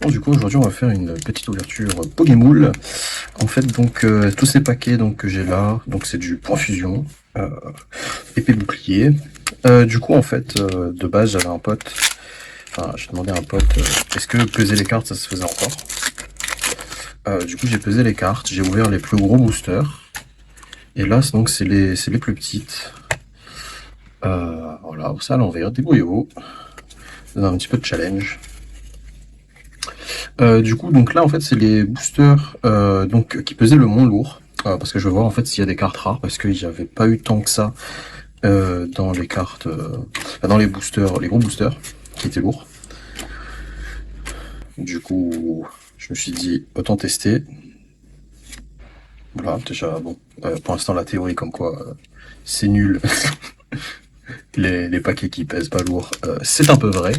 Bon, du coup, aujourd'hui, on va faire une petite ouverture Pokémoule. En fait, donc, tous ces paquets donc, que j'ai là, donc c'est du point fusion, euh, épée bouclier. Du coup, en fait, de base, j'avais un pote, enfin, j'ai demandé à un pote, est-ce que peser les cartes, ça se faisait encore? Du coup, j'ai pesé les cartes, j'ai ouvert les plus gros boosters. Et là, donc, c'est les plus petites. Voilà, ça à l'envers, débrouillez-vous. C'est un petit peu de challenge. Du coup, donc là, en fait, c'est les boosters donc, qui pesaient le moins lourd. Parce que je veux voir en fait s'il y a des cartes rares, parce qu'il n'y avait pas eu tant que ça dans les cartes, dans les boosters, les gros boosters, qui étaient lourds. Du coup, je me suis dit, autant tester. Voilà, déjà, bon, pour l'instant, la théorie comme quoi c'est nul, les paquets qui pèsent pas lourd, c'est un peu vrai.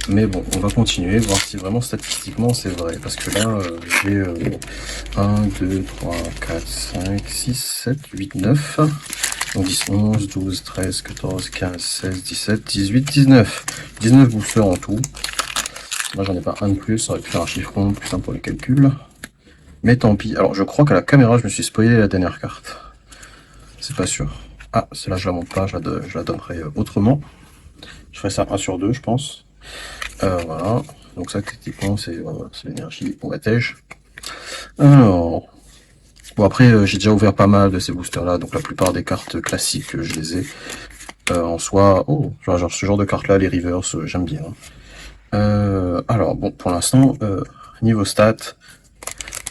Mais bon, on va continuer, voir si vraiment statistiquement c'est vrai. Parce que là, j'ai 1, 2, 3, 4, 5, 6, 7, 8, 9. Donc 10, 11, 12, 13, 14, 15, 16, 17, 18, 19. 19 boosters en tout. Moi j'en ai pas un de plus, ça aurait pu faire un chiffre rond plus simple pour les calculs. Mais tant pis. Alors je crois qu'à la caméra je me suis spoilé la dernière carte. C'est pas sûr. Ah, celle-là je la monte pas, je la donnerai autrement. Je ferai ça 1 sur 2 je pense. Voilà. Donc ça techniquement c'est l'énergie au wattage. Alors. Bon après j'ai déjà ouvert pas mal de ces boosters là, donc la plupart des cartes classiques je les ai. En soi, oh, genre ce genre de cartes là, les reverse, j'aime bien. Alors bon, pour l'instant, niveau stats,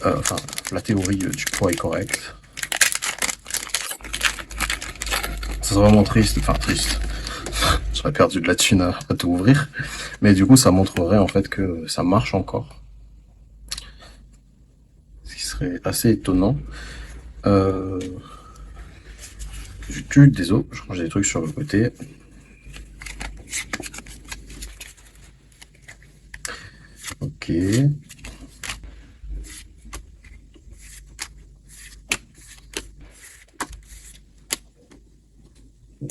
enfin la théorie du poids est correcte. Ça serait vraiment triste, enfin triste. J'aurais perdu de la thune à tout ouvrir, mais du coup ça montrerait en fait que ça marche encore, ce qui serait assez étonnant. Euh... Désolé, je range des trucs sur le côté. Ok. J'aime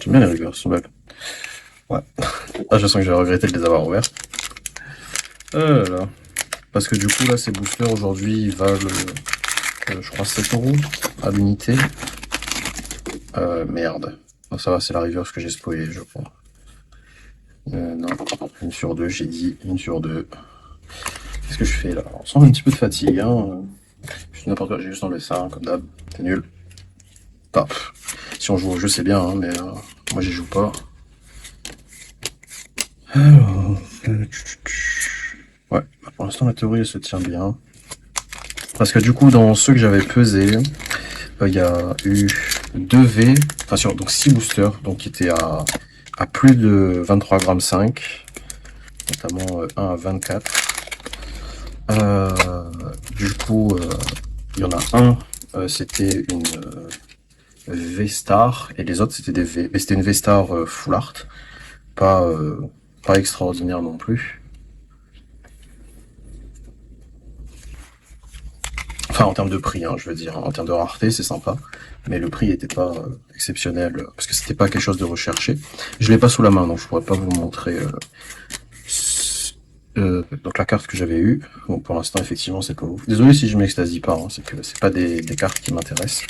bien les rigueurs, sont belles. Ouais. Ah, je sens que je vais regretter de les avoir ouverts. Là là. Parce que du coup, là, ces boosters aujourd'hui, ils valent, je crois, 7 € à l'unité. Merde. Oh, ça va, c'est la reverse que j'ai spoilé, je crois. Non, 1 sur 2, j'ai dit 1 sur 2. Qu'est-ce que je fais là? On sent un petit peu de fatigue, hein. Je suis n'importe quoi, j'ai juste enlevé ça, hein, comme d'hab. C'est nul. Enfin, si on joue au jeu, c'est bien, hein, mais moi, j'y joue pas. Alors. Ouais, pour l'instant, la théorie, elle se tient bien. Parce que du coup, dans ceux que j'avais pesés, il y a eu 2 V, enfin sur donc 6 boosters, donc qui étaient à plus de 23,5 g, notamment un à 24. Du coup, il y en a un, c'était une V-Star, et les autres c'était des V. Mais c'était une V-Star full art, pas, pas extraordinaire non plus. Enfin, en termes de prix, hein, je veux dire. En termes de rareté, c'est sympa. Mais le prix était pas exceptionnel, parce que c'était pas quelque chose de recherché. Je l'ai pas sous la main, donc je pourrais pas vous montrer donc la carte que j'avais eue. Bon, pour l'instant, effectivement, c'est pas ouf. Désolé si je m'extasie pas, hein, c'est que c'est pas des cartes qui m'intéressent.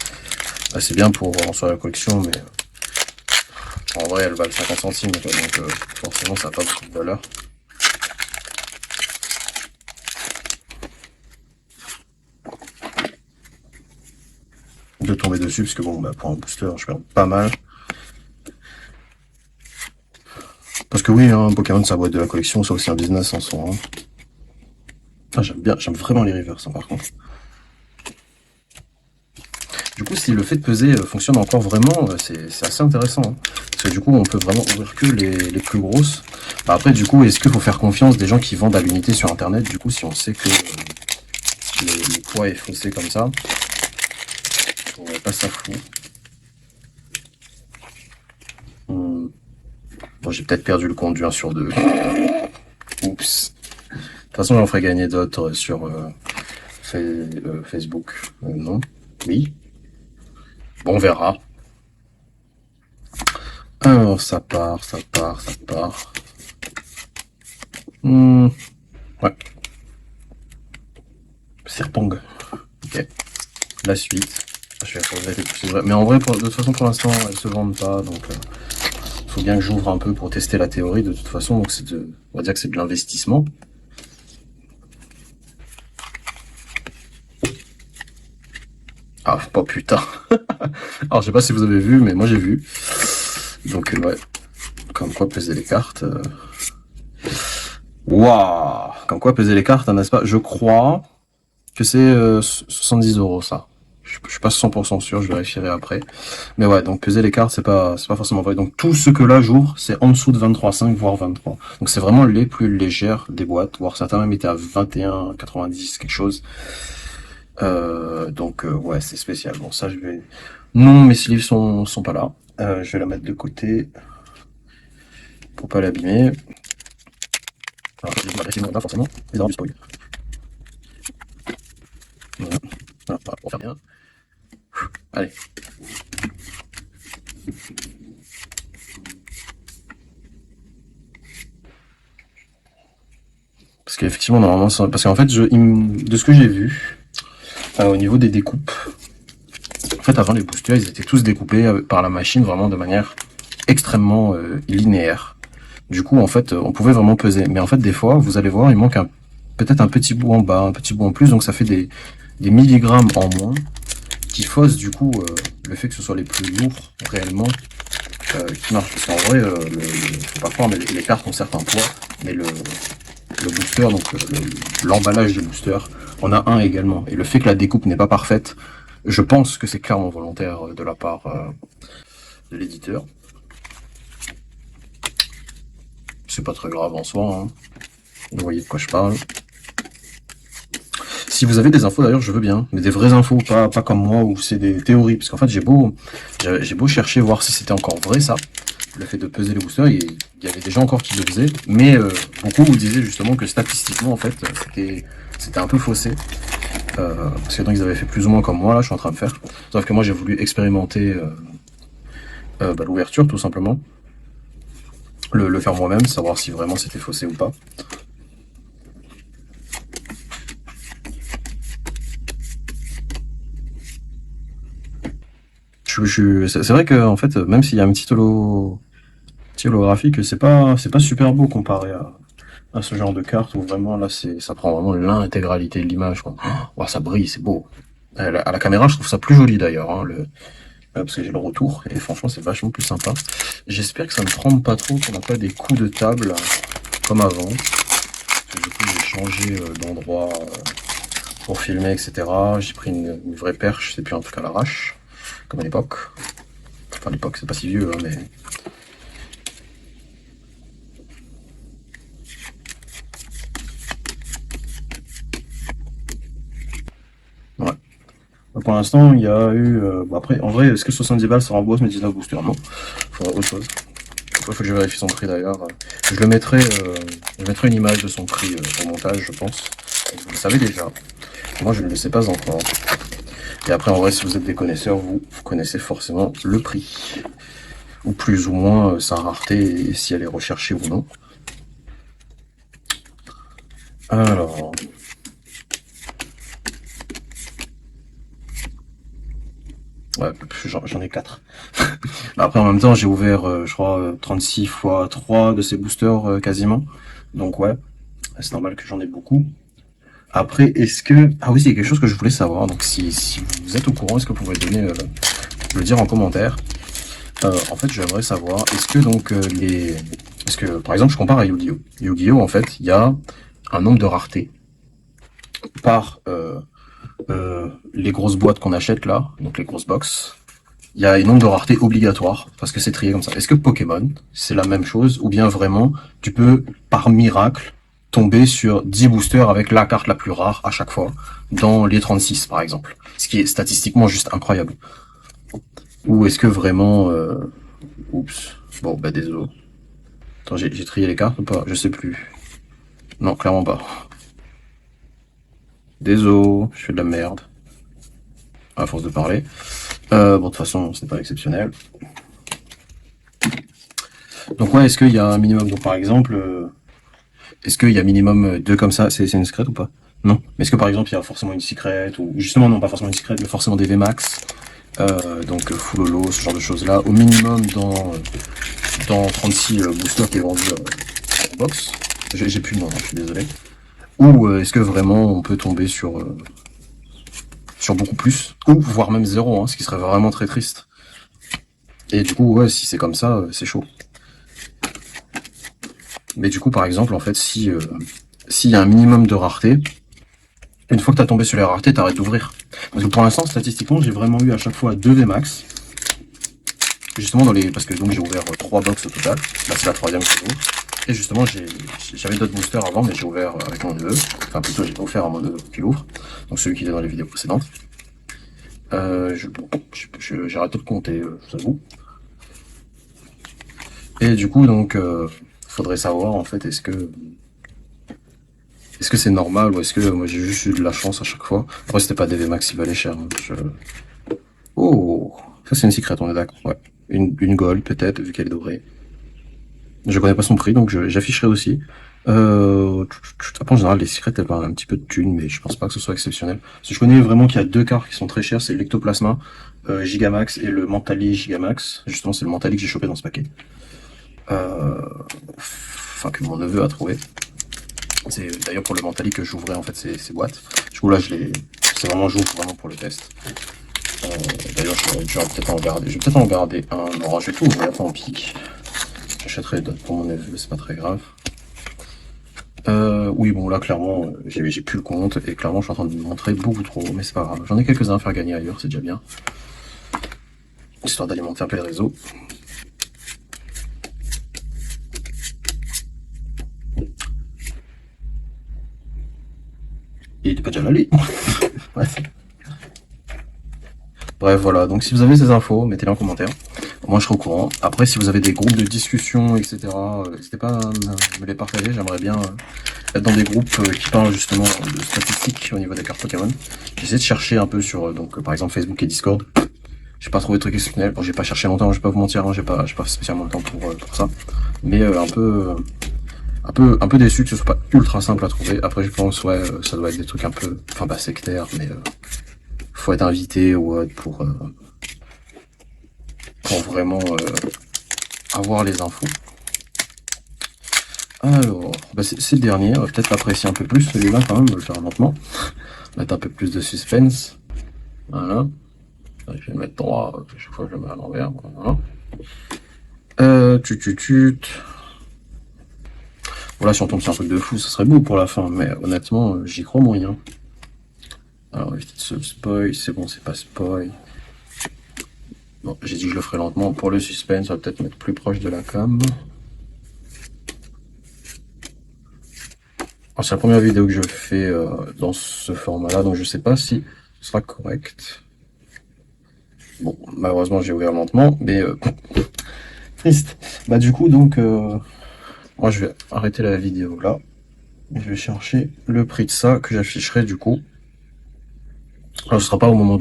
C'est bien pour en soi la collection, mais en vrai, elles valent 50 centimes, quoi, donc forcément, ça n'a pas beaucoup de valeur. De tomber dessus, parce que bon, bah, pour un booster, je perds pas mal. Parce que oui, hein, Pokémon, ça doit être de la collection, c'est aussi un business en soi. Hein. Ah, j'aime vraiment les rivers, ça, par contre. Du coup, si le fait de peser fonctionne encore vraiment, c'est assez intéressant. Hein. Parce que du coup, on peut vraiment ouvrir que les plus grosses. Bah, après, du coup, est-ce qu'il faut faire confiance des gens qui vendent à l'unité sur Internet? Du coup, si on sait que le poids est faussé comme ça, on va pas ça fou. Bon, j'ai peut-être perdu le compte du 1 sur 2. Oups. De toute façon, j'en ferai gagner d'autres sur Facebook. Non. Oui. Bon, on verra. Alors, ça part, ça part, ça part. Ouais. Serpong. Ok. La suite. Je vais vérifier que c'est vrai. Mais en vrai, de toute façon, pour l'instant, elles se vendent pas. Donc, faut bien que j'ouvre un peu pour tester la théorie. De toute façon, donc on va dire que c'est de l'investissement. Ah, oh putain. Alors, je sais pas si vous avez vu, mais moi j'ai vu. Donc, ouais. Comme quoi peser les cartes. Waouh. Comme quoi peser les cartes, n'est-ce pas? Je crois que c'est 70 € ça. Je suis pas 100% sûr, je vérifierai après. Mais ouais, donc peser les cartes, c'est pas forcément vrai. Donc tout ce que là j'ouvre, c'est en dessous de 23,5 voire 23. Donc c'est vraiment les plus légères des boîtes, voire certains même étaient à 21,90 quelque chose. Donc ouais, c'est spécial. Bon, ça je vais. Non, mes sleeves sont pas là. Je vais la mettre de côté pour pas l'abîmer. Alors, je vais pas forcément, les armes du spoil. Voilà. Voilà, pour faire bien. Allez. Parce qu'effectivement, normalement, parce qu'en fait, de ce que j'ai vu, au niveau des découpes, en fait, avant les boosters, ils étaient tous découpés par la machine vraiment de manière extrêmement linéaire. Du coup, en fait, on pouvait vraiment peser. Mais en fait, des fois, vous allez voir, il manque peut-être un petit bout en bas, un petit bout en plus, donc ça fait des milligrammes en moins qui faussent du coup le fait que ce soit les plus lourds réellement qui marchent. Parce qu'en vrai, faut pas croire, mais les cartes ont certes un poids, mais le booster, donc l'emballage du booster, on a un également. Et le fait que la découpe n'est pas parfaite, je pense que c'est clairement volontaire de la part de l'éditeur. C'est pas très grave en soi, hein. Vous voyez de quoi je parle. Si vous avez des infos d'ailleurs, je veux bien, mais des vraies infos, pas comme moi où c'est des théories, parce qu'en fait j'ai beau chercher voir si c'était encore vrai ça, le fait de peser les boosters, il y avait des gens encore qui le faisaient, mais beaucoup vous disaient justement que statistiquement en fait c'était un peu faussé, parce que donc ils avaient fait plus ou moins comme moi là, je suis en train de faire, sauf que moi j'ai voulu expérimenter l'ouverture tout simplement, le faire moi-même, savoir si vraiment c'était faussé ou pas. C'est vrai que en fait, même s'il y a un petit holographique, c'est pas super beau comparé à ce genre de carte où vraiment là ça prend vraiment l'intégralité de l'image, quoi. Oh, ça brille, c'est beau. À la caméra, je trouve ça plus joli d'ailleurs, hein, parce que j'ai le retour et franchement c'est vachement plus sympa. J'espère que ça ne tremble pas trop, qu'on n'a pas des coups de table comme avant. Parce que du coup j'ai changé d'endroit pour filmer, etc. J'ai pris une vraie perche, c'est plus un truc à l'arrache, comme à l'époque. Enfin, l'époque, c'est pas si vieux, hein, mais. Ouais. Pour l'instant, il y a eu. Bon, après, en vrai, est-ce que 70 balles ça rembourse mes 19 boosters? Non. Il faudra autre chose. Il faut que je vérifie son prix d'ailleurs. Je mettrai une image de son prix au montage, je pense. Vous le savez déjà. Moi, je ne le sais pas encore. Et après, en vrai, si vous êtes des connaisseurs, vous connaissez forcément le prix. Ou plus ou moins sa rareté et si elle est recherchée ou non. Alors. Ouais, j'en ai 4. Après, en même temps, j'ai ouvert, je crois, 36 fois 3 de ces boosters quasiment. Donc ouais, c'est normal que j'en ai beaucoup. Après, est-ce que... Ah oui, c'est quelque chose que je voulais savoir. Donc si vous êtes au courant, est-ce que vous pouvez le dire en commentaire? En fait, j'aimerais savoir, est-ce que donc Parce que, par exemple, je compare à Yu-Gi-Oh! Yu-Gi-Oh! En fait, il y a un nombre de raretés par les grosses boîtes qu'on achète là, donc les grosses box. Il y a un nombre de raretés obligatoire, parce que c'est trié comme ça. Est-ce que Pokémon, c'est la même chose, ou bien vraiment, tu peux, par miracle, tomber sur 10 boosters avec la carte la plus rare à chaque fois, dans les 36 par exemple. Ce qui est statistiquement juste incroyable. Ou est-ce que vraiment... Oups. Bon, bah désolé. Attends, j'ai trié les cartes ou pas? Je sais plus. Non, clairement pas. Désolé, je fais de la merde. À force de parler. Bon, de toute façon, c'est pas exceptionnel. Donc ouais, est-ce qu'il y a un minimum? Donc par exemple, est-ce qu'il y a minimum 2 comme ça? C'est une secrète ou pas? Non. Mais est-ce que par exemple il y a forcément une secret, ou justement non pas forcément une secret, mais forcément des VMAX, donc full holo, ce genre de choses là, au minimum dans 36 boosters qui est vendu en box. J'ai plus le nom, hein, je suis désolé. Ou est-ce que vraiment on peut tomber sur beaucoup plus, ou voire même zéro, hein, ce qui serait vraiment très triste. Et du coup, ouais, si c'est comme ça, c'est chaud. Mais du coup, par exemple, en fait, si s'il y a un minimum de rareté, une fois que t'as tombé sur les raretés, t'arrêtes d'ouvrir. Parce que pour l'instant, statistiquement, j'ai vraiment eu à chaque fois 2 VMAX. Justement, parce que donc j'ai ouvert 3 box au total. Là, c'est la troisième que j'ouvre. Et justement, j'avais d'autres boosters avant, mais j'ai ouvert avec mon neveu. Enfin, plutôt, j'ai offert à mon neveu qui l'ouvre. Donc, celui qui est dans les vidéos précédentes. J'ai arrêté de compter, je vous avoue. Et du coup, donc, faudrait savoir, en fait, est-ce que c'est normal, ou est-ce que moi j'ai juste eu de la chance à chaque fois. Après, c'était pas des VMAX qui valaient cher. Hein. Oh, ça c'est une secret, on est d'accord. Ouais. Une gold, peut-être, vu qu'elle est dorée. Je connais pas son prix, donc j'afficherai aussi. Après, en général, les secrets, elles parlent un petit peu de thunes, mais je pense pas que ce soit exceptionnel. Parce que je connais vraiment qu'il y a 2 cartes qui sont très chères, c'est l'Ectoplasma Gigamax et le Mentali Gigamax. Justement, c'est le Mentali que j'ai chopé dans ce paquet. Enfin, que mon neveu a trouvé. C'est d'ailleurs pour le Mentali que j'ouvrais en fait ces boîtes. Du coup là, c'est vraiment, j'ouvre vraiment pour le test. D'ailleurs, je vais peut-être en garder. Je vais peut-être en garder un. Non, je vais tout ouvrir en pique. J'achèterai d'autres pour mon neveu, c'est pas très grave. Oui, bon, là, clairement, j'ai plus le compte, et clairement, je suis en train de me montrer beaucoup trop, mais c'est pas grave. J'en ai quelques-uns à faire gagner ailleurs, c'est déjà bien. Histoire d'alimenter un peu les réseaux. Il était pas déjà là, lui. Ouais. Bref, voilà. Donc, si vous avez ces infos, mettez-les en commentaire. Moi, je serai au courant. Après, si vous avez des groupes de discussion, etc., n'hésitez pas à me les partager. J'aimerais bien être dans des groupes qui parlent justement de statistiques au niveau des cartes Pokémon. J'essaie de chercher un peu sur, donc, par exemple, Facebook et Discord. J'ai pas trouvé de trucs exceptionnels. Bon, j'ai pas cherché longtemps, je vais pas vous mentir, hein, j'ai pas spécialement le temps pour ça. Mais un peu déçu que ce soit pas ultra simple à trouver. Après, je pense, ouais, ça doit être des trucs un peu, enfin, pas sectaires, mais faut être invité ou pour vraiment avoir les infos. Alors, bah c'est le dernier, on va peut-être l'apprécier un peu plus, celui-là quand même, on va le faire lentement. Mettre un peu plus de suspense. Voilà. Je vais le mettre droit, chaque fois je le mets à l'envers. Voilà. Voilà, si on tombe sur un truc de fou, ça serait beau pour la fin, mais honnêtement, j'y crois moyen. Alors, éviter de se spoil, c'est bon, c'est pas spoil. Bon, j'ai dit que je le ferai lentement. Pour le suspense, on va peut-être mettre plus proche de la cam. C'est la première vidéo que je fais dans ce format-là, donc je sais pas si ce sera correct. Bon, malheureusement, j'ai ouvert lentement, mais triste. Bah du coup, donc, moi je vais arrêter la vidéo là. Je vais chercher le prix de ça que j'afficherai du coup. Alors, ce sera pas au moment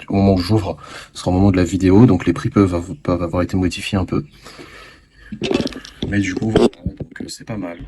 au moment où j'ouvre, ce sera au moment de la vidéo, donc les prix peuvent avoir été modifiés un peu. Mais du coup, voilà, donc c'est pas mal.